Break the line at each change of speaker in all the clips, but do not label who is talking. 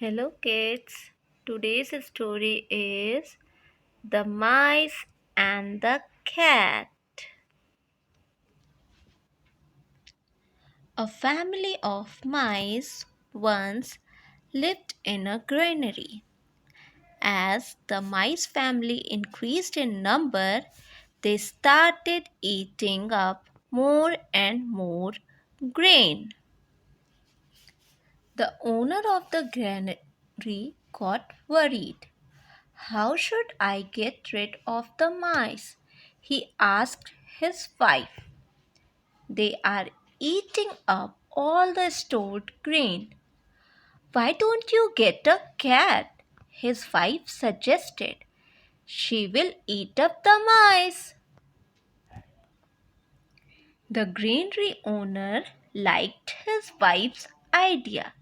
Hello, kids. Today's story is The Mice and the Cat. A family of mice once lived in a granary. As the mice family increased in number, they started eating up more and more grain. The owner of the granary got worried. How should I get rid of the mice? He asked his wife. They are eating up all the stored grain. Why don't you get a cat? His wife suggested. She will eat up the mice. The granary owner liked his wife's idea.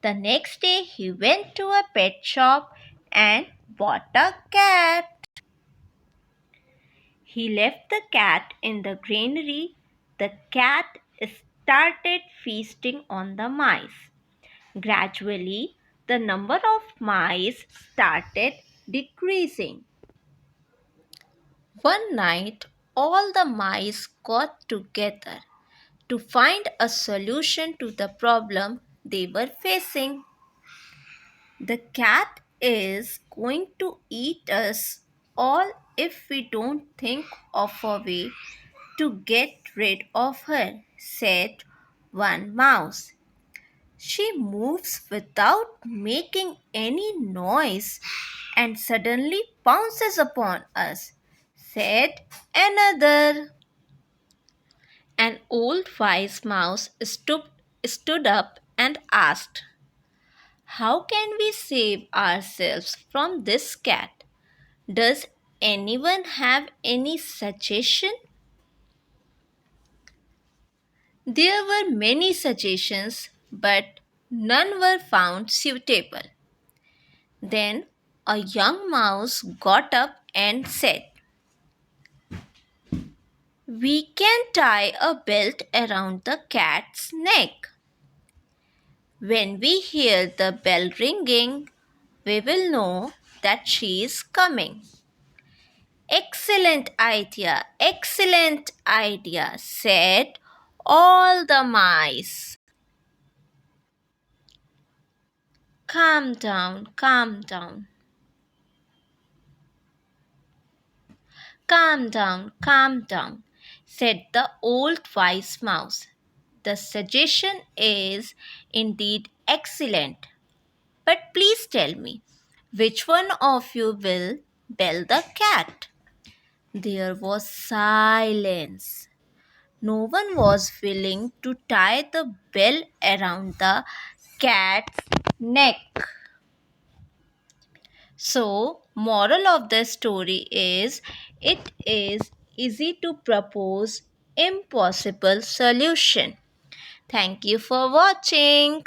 The next day he went to a pet shop and bought a cat. He left the cat in the granary. The cat started feasting on the mice. Gradually, the number of mice started decreasing. One night, all the mice got together to find a solution to the problem they were facing. The cat is going to eat us all if we don't think of a way to get rid of her, said one mouse. She moves without making any noise and suddenly pounces upon us, said another. An old wise mouse stood up and asked, how can we save ourselves from this cat? Does anyone have any suggestion? There were many suggestions, but none were found suitable. Then a young mouse got up and said, we can tie a belt around the cat's neck. When we hear the bell ringing, we will know that she is coming. Excellent idea, said all the mice. Calm down, calm down, said the old wise mouse. The suggestion is indeed excellent. But please tell me, which one of you will bell the cat? There was silence. No one was willing to tie the bell around the cat's neck. So, moral of the story is it is easy to propose impossible solution. Thank you for watching.